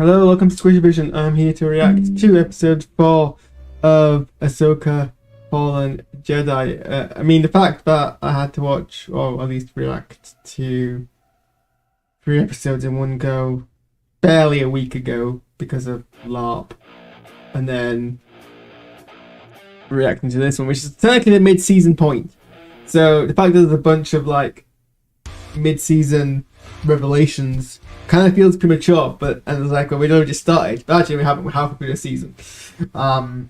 Hello, welcome to SquishiVision. I'm here to react to episode 4 of Ahsoka Fallen Jedi. I mean, the fact that I had to watch, or at least react to 3 episodes in one go barely a week ago because of LARP, and then reacting to this one, which is technically the mid-season point. So the fact that there's a bunch of like mid-season revelations kind of feels premature, but and it's like, well, we'd already just started, but actually we haven't. We're halfway through the season. So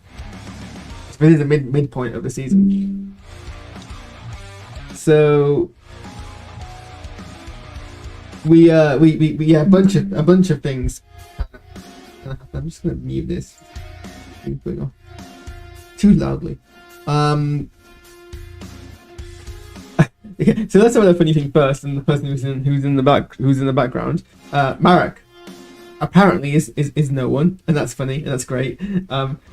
this is the midpoint of the season. So we a bunch of things. I'm just gonna mute this. It's going off too loudly. So let's have a funny thing first, and the person who's in the background, Marek, apparently is no one, and that's funny and that's great.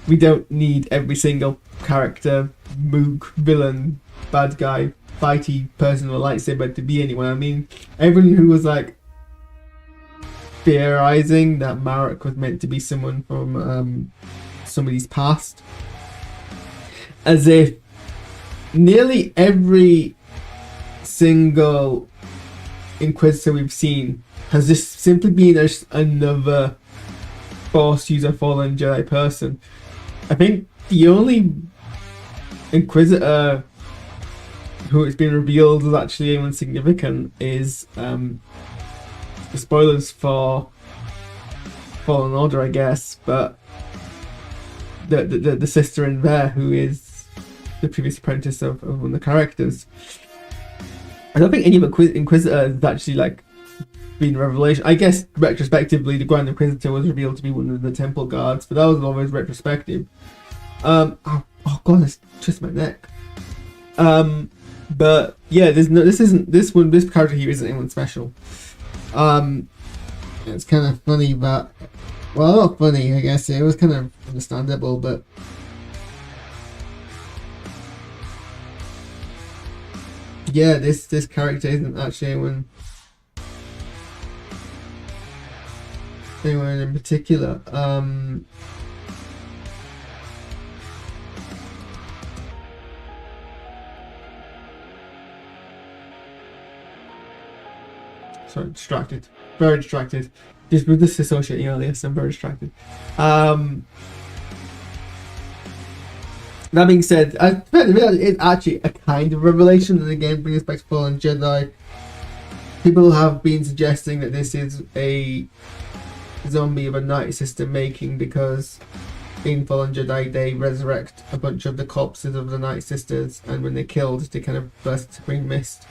We don't need every single character, mook, villain, bad guy, fighty person with a lightsaber to be anyone. I mean, everyone who was like theorizing that Marek was meant to be someone from somebody's past, as if nearly every single Inquisitor we've seen has just simply been another Force user, fallen Jedi person. I think the only Inquisitor who it's been revealed is actually anyone significant is the spoilers for Fallen Order, I guess, but the sister in there who is the previous apprentice of one of the characters. I don't think any of the Inquisitor has actually like been a revelation. I guess retrospectively, the Grand Inquisitor was revealed to be one of the Temple Guards, but that was always retrospective. Oh god, I twist my neck. But yeah, this character here isn't anyone special. It's kind of funny, but well, not funny. I guess it was kind of understandable, but. Yeah, this character isn't actually anyone in particular. Sorry, distracted. Very distracted. Just with disassociating earlier, so I'm very distracted. That being said, it's actually a kind of revelation, and again, bringing us back to Fallen Jedi. People have been suggesting that this is a zombie of a Night Sister making, because in Fallen Jedi they resurrect a bunch of the corpses of the Night Sisters, and when they're killed, they kind of burst into green mist,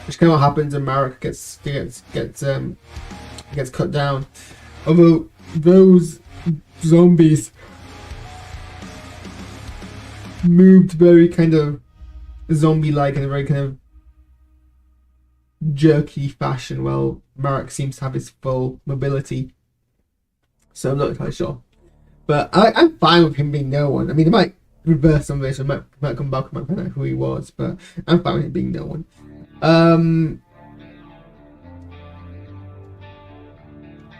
which kind of happens when Marek gets cut down. Although those zombies moved very kind of zombie-like in a very kind of jerky fashion, while Marek seems to have his full mobility. So I'm not entirely sure, but I'm fine with him being no one. I mean, it might reverse some of this, or might come back and might find out who he was, but I'm fine with him being no one.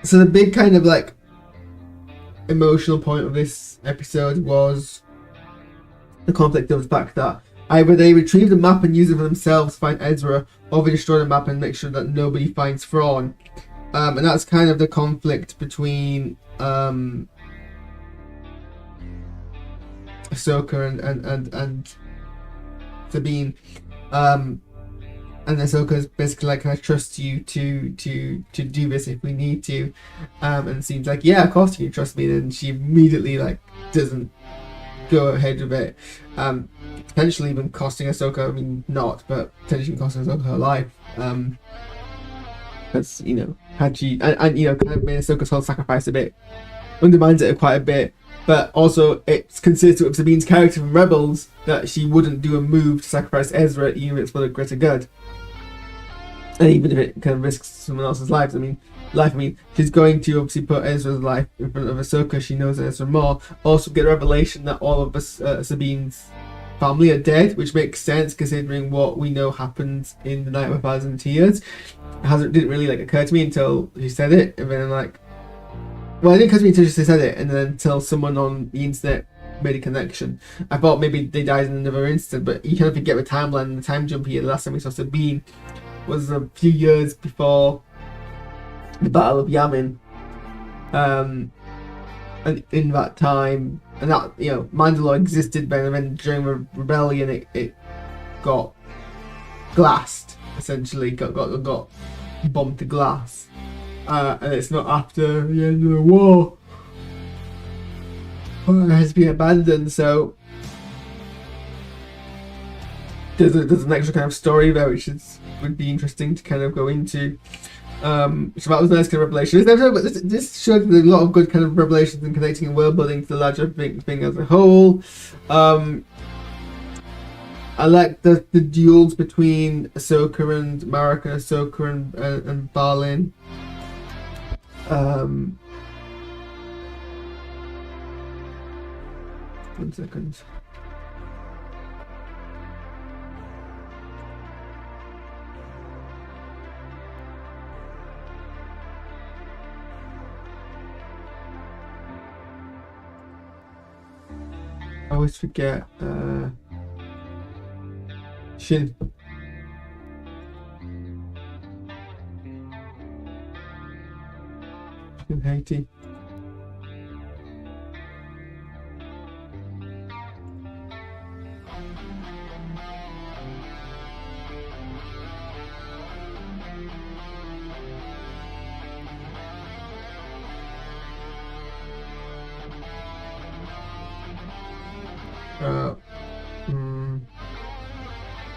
So the big kind of like emotional point of this episode was the conflict of the fact that either they retrieve the map and use it for themselves to find Ezra, or they destroy the map and make sure that nobody finds Thrawn. And that's kind of the conflict between Ahsoka and Sabine. And Ahsoka's basically like, I trust you to do this if we need to. And it seems like, yeah, of course you can trust me. And she immediately like doesn't go ahead with it, potentially even costing Ahsoka, I mean not, but potentially costing Ahsoka her life, because you know, had she and you know, kind of made Ahsoka's whole sacrifice a bit, undermines it quite a bit, but also it's consistent with Sabine's character from Rebels that she wouldn't do a move to sacrifice Ezra even if it's for the greater good, and even if it kind of risks someone else's lives. I mean, she's going to obviously put Ezra's life in front of Ahsoka. She knows Ezra more. Also get a revelation that all of us, Sabine's family are dead, which makes sense considering what we know happens in The Night of a Thousand Tears. Didn't really like occur to me until she said it, and then I'm like, well, I didn't catch me until she said it, and then until someone on the internet made a connection. I thought maybe they died in another instant, but you kind of forget the timeline and the time jump here. The last time we saw Sabine was a few years before the Battle of Yavin. And in that time, and that, you know, Mandalore existed, but then during the rebellion, it got glassed, essentially, got bombed to glass. And it's not after the end of the war. It has been abandoned, so there's an extra kind of story there, which would be interesting to kind of go into. So that was a nice kind of revelation. This showed a lot of good kind of revelations and connecting and world building to the larger thing as a whole. I like the duels between Ahsoka and Marek, and Ahsoka and Balin. 1 second. I always forget Shin. Shin Haiti.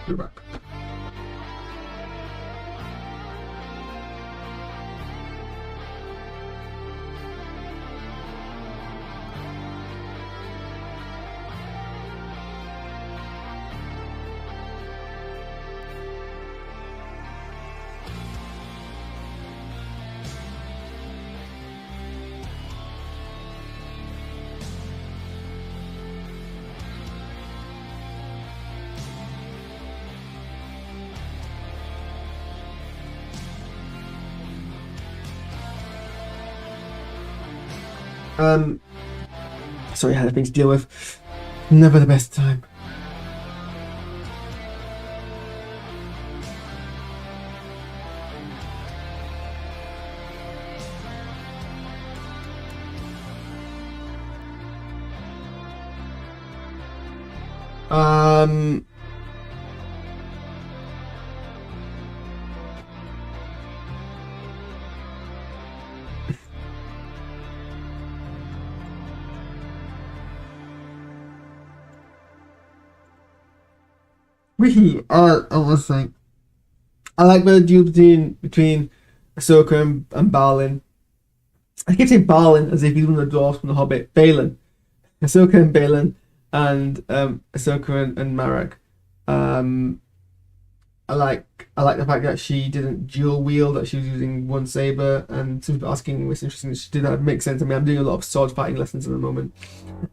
We're back. Sorry, I had a thing to deal with. Never the best time. I was saying, I like the duel between Ahsoka and Balin. I keep saying Balin as if he's one of the dwarves from The Hobbit. Balin, Ahsoka and Balin, and Ahsoka and Marek. I like the fact that she didn't dual wield, that she was using one saber, and some people asking what's interesting that she did that. Makes sense. I mean, I'm doing a lot of sword fighting lessons at the moment.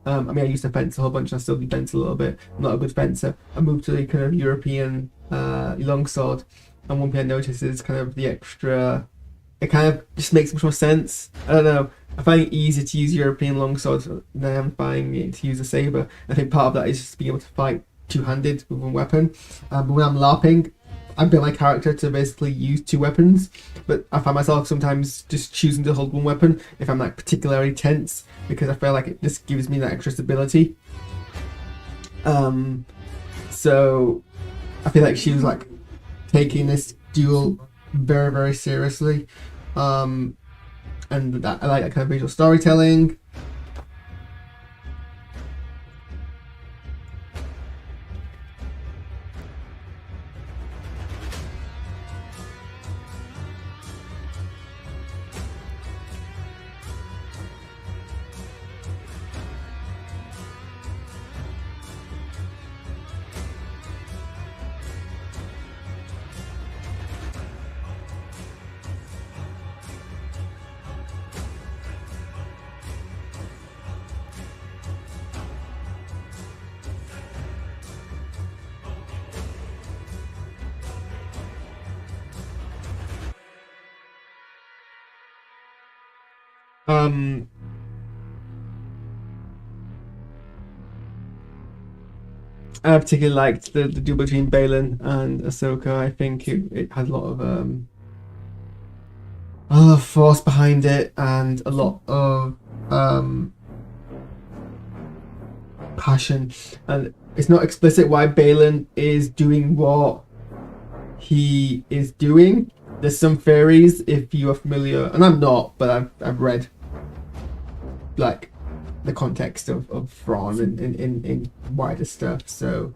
I mean, I used to fence a whole bunch, and I still do fence a little bit. I'm not a good fencer. I moved to the kind of European longsword, and one thing I noticed is kind of the extra. It kind of just makes much more sense. I don't know. I find it easier to use European longswords than I am finding it to use a saber. I think part of that is just being able to fight two-handed with one weapon. But when I'm LARPing, I built my character to basically use two weapons, but I find myself sometimes just choosing to hold one weapon if I'm like particularly tense, because I feel like it just gives me that extra stability. So I feel like she was like taking this duel very, very seriously, and that I like that kind of visual storytelling. Um, I particularly liked the duel between Balin and Ahsoka. I think it had a lot of force behind it and a lot of passion. And it's not explicit why Balin is doing what he is doing. There's some theories, if you are familiar, and I'm not, but I've read like the context of Thrawn in wider stuff. So,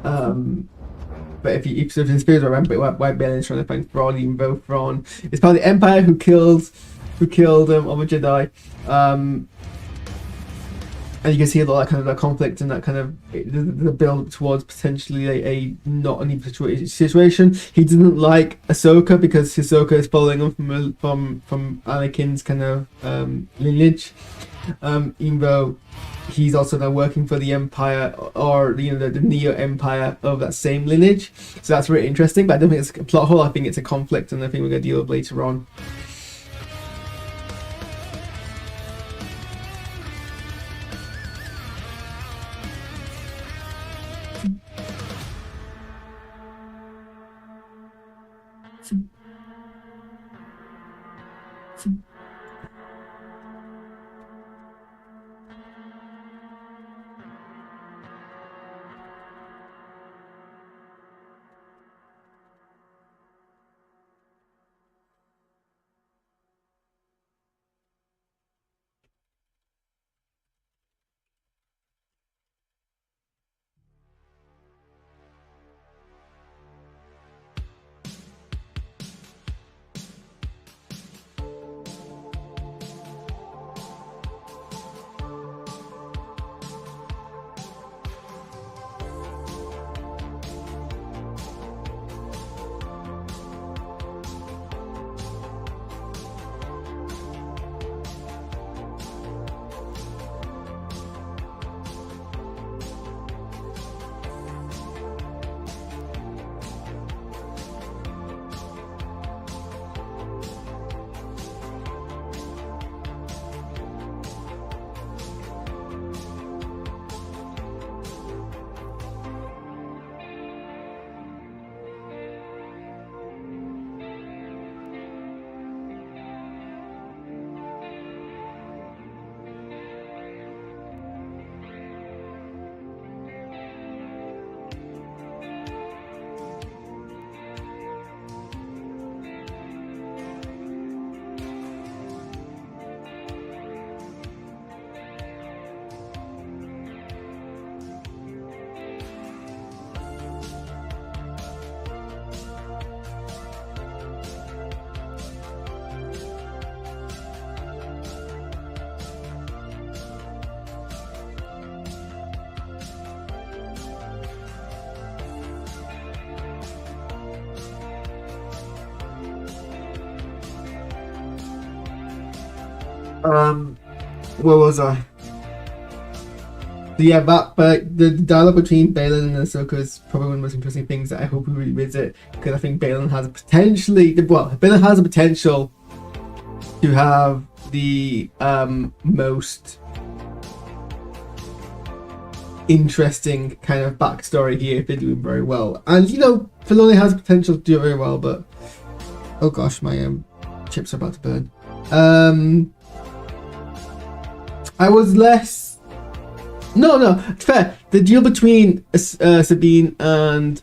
but if there's theories around why Balin is trying to find Thrawn, even though Thrawn is part of the Empire who killed other Jedi. And you can see a lot of kind of that conflict and that kind of the build towards potentially a not an even situation. He doesn't like Ahsoka because Ahsoka is following him from Anakin's kind of lineage, even though he's also now working for the Empire or the Neo Empire of that same lineage. So that's really interesting. But I don't think it's a plot hole. I think it's a conflict, and I think we're gonna deal with later on. Where was I? So yeah, but the dialogue between Balin and Ahsoka is probably one of the most interesting things that I hope we revisit, because I think Balin has a potential to have the most interesting kind of backstory here if they're doing very well. And Filoni has potential to do it very well, but oh gosh, my chips are about to burn. I was less. No, it's fair. The deal between Sabine and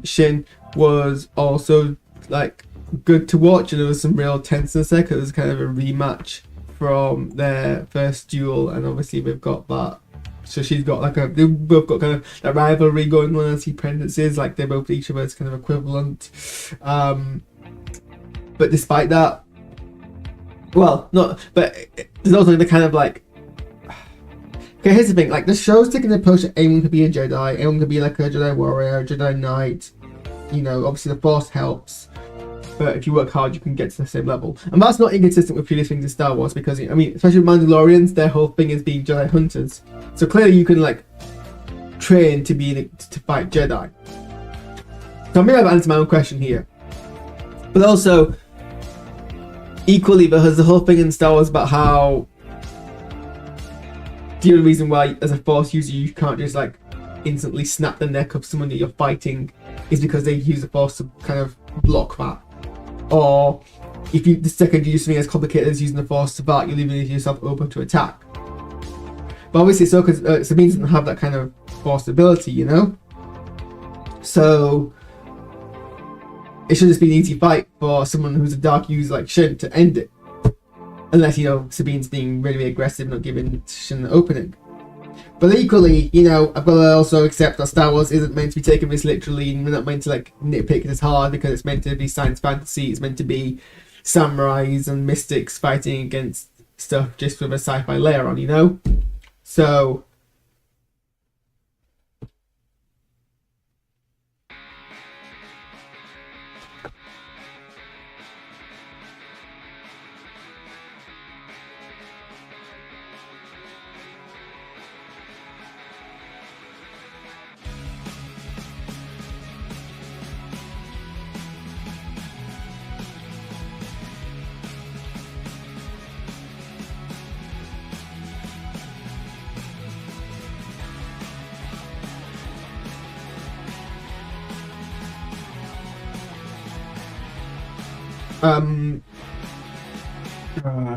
Shin was also like good to watch, and there was some real tenseness there because it was kind of a rematch from their first duel, and obviously we've got that. So she's got they both got kind of that rivalry going on as apprentices, like they're both each other's kind of equivalent. But despite that, well, not. But there's also the kind of like. Okay, here's the thing. Like the show's taking the approach that anyone could be a Jedi, anyone could be like a Jedi warrior, a Jedi knight. Obviously the Force helps, but if you work hard, you can get to the same level. And that's not inconsistent with previous things in Star Wars, because especially with Mandalorians, their whole thing is being Jedi hunters. So clearly, you can like train to fight Jedi. So maybe I've answered my own question here, but also equally, because the whole thing in Star Wars about how the only reason why, as a Force user, you can't just like instantly snap the neck of someone that you're fighting is because they use the Force to kind of block that. Or if you, the second you do something as complicated as using the Force to fight, you're leaving yourself open to attack. But obviously, Sabine doesn't have that kind of Force ability, you know? So it should just be an easy fight for someone who's a dark user like Shin to end it. Unless, you know, Sabine's being really, really aggressive, not giving Shin an opening. But equally, you know, I've got to also accept that Star Wars isn't meant to be taken this literally, and we're not meant to like nitpick it as hard, because it's meant to be science fantasy. It's meant to be samurais and mystics fighting against stuff just with a sci-fi layer on, you know? So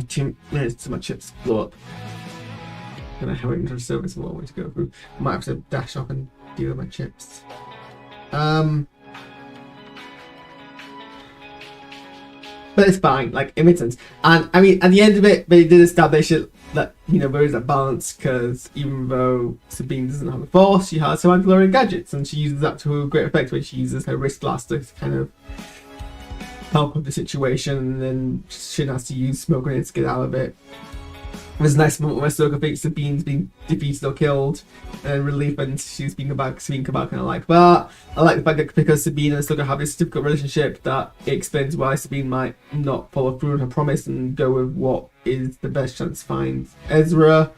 Two minutes to my chips blow up. And I have it into service a long way to go through. I might have to dash off and deal with my chips. But it's fine, like, it makes sense. And I mean, at the end of it, they did establish it that, you know, there is that balance, because even though Sabine doesn't have the Force, she has her Mandalorian gadgets, and she uses that to a great effect when she uses her wrist blast to kind of help with the situation, and then Shin has to use smoke grenades to get out of it. There's a nice moment where Ahsoka thinks Sabine's being defeated or killed, and relief, and she's being about kind of like that. I like the fact that because Sabine and Ahsoka have this difficult relationship, that it explains why Sabine might not follow through on her promise and go with what is the best chance to find Ezra.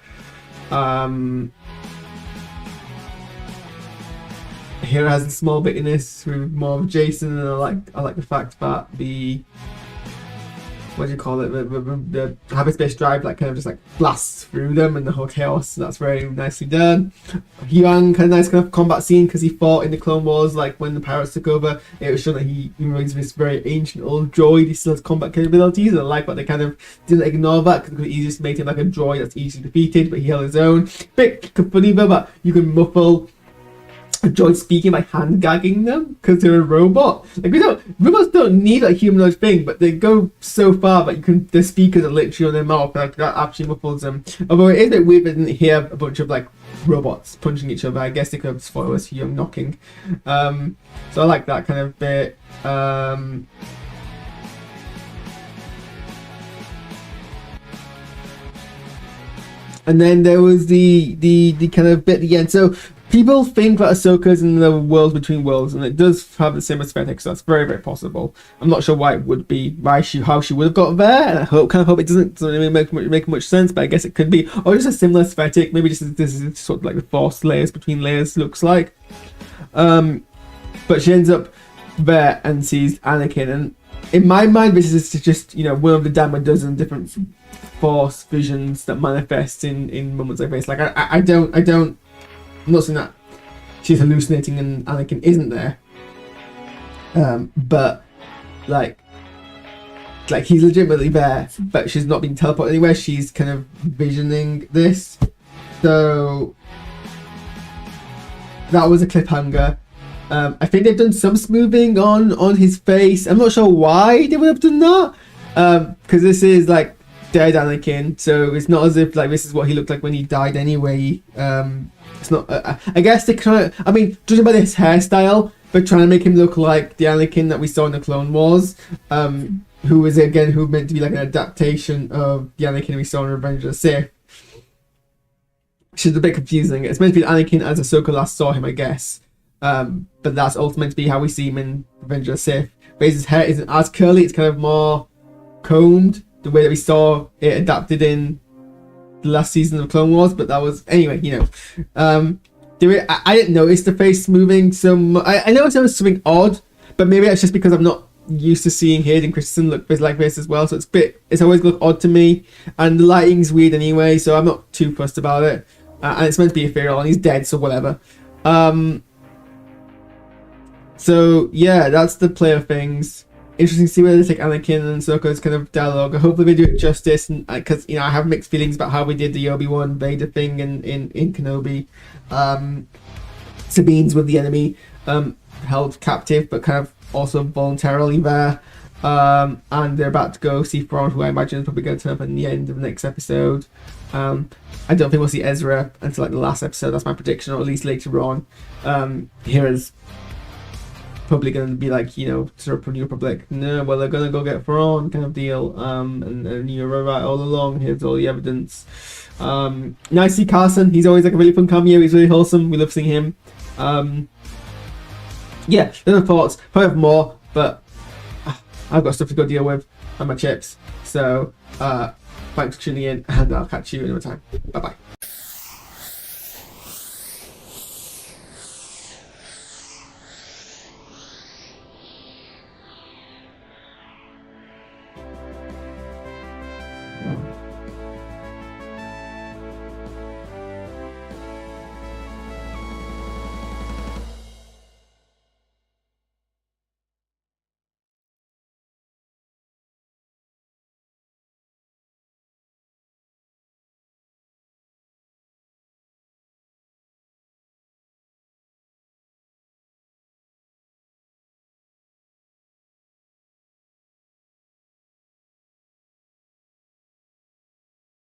Hera has a small bit in this with more of Jason, and I like the fact that the, what do you call it, the hyperspace drive like kind of just like blasts through them and the whole chaos. That's very nicely done. Hyang had a nice kind of combat scene because he fought in the Clone Wars, like when the pirates took over. It was shown that he, even though he's this very ancient old droid, he still has combat capabilities, and I like that they kind of didn't ignore that, because it could easily just make him like a droid that's easily defeated, but he held his own. Bit funny though, but you can muffle a droid speaking by hand gagging them because they're a robot. Like, robots don't need a humanoid thing, but they go so far that the speakers are literally on their mouth, like that actually muffles them. Although it is a bit weird, they didn't hear a bunch of like robots punching each other. I guess they could have spoiled us Hyang knocking. So I like that kind of bit. And then there was the kind of bit at the end. So people think that Ahsoka's in the world between worlds, and it does have the same aesthetic, so that's very, very possible. I'm not sure why it would be, how she would have got there, and I kind of hope it doesn't really make much sense, but I guess it could be. Or just a similar aesthetic, maybe just this is sort of like the Force layers between layers looks like. But she ends up there and sees Anakin, and in my mind this is just, you know, one of the damn a dozen different Force visions that manifest in moments like this. Like I'm not saying that she's hallucinating and Anakin isn't there, but like he's legitimately there, but she's not being teleported anywhere. She's kind of visioning this, so that was a cliffhanger. I think they've done some smoothing on his face. I'm not sure why they would have done that, because this is like dead Anakin, so it's not as if like this is what he looked like when he died anyway. It's not. I guess they kind of. I mean, judging by his hairstyle, they're trying to make him look like the Anakin that we saw in the Clone Wars, who is again meant to be like an adaptation of the Anakin we saw in Revenge of the Sith. Which is a bit confusing. It's meant to be Anakin as Ahsoka last saw him, I guess, but that's also meant to be how we see him in Revenge of the Sith. But his hair isn't as curly; it's kind of more combed, the way that we saw it adapted in the last season of Clone Wars. But that was anyway, you know. I didn't notice the face moving so much. I noticed there was something odd, but maybe it's just because I'm not used to seeing Hayden Christensen look like this as well, so it's always looked odd to me, and the lighting's weird anyway, so I'm not too fussed about it. And it's meant to be ethereal, and he's dead, so whatever. So yeah, that's the play of things. Interesting to see where they take Anakin and Ahsoka's kind of dialogue. I hope they do it justice, and because I have mixed feelings about how we did the Obi-Wan Vader thing in Kenobi. Sabine's with the enemy, held captive, but kind of also voluntarily there. And they're about to go see Thrawn, who I imagine is probably going to turn up in the end of the next episode. I don't think we'll see Ezra until like the last episode. That's my prediction, or at least later on. Hera's probably going to be like, sort of New Republic, no, well, they're going to go get Thrawn kind of deal. And you were right all along. Here's all the evidence. Nice to see Carson. He's always like a really fun cameo. He's really wholesome. We love seeing him. Yeah, there's no thoughts. Probably have more, but I've got stuff to go deal with and my chips. So thanks for tuning in, and I'll catch you another time. Bye bye.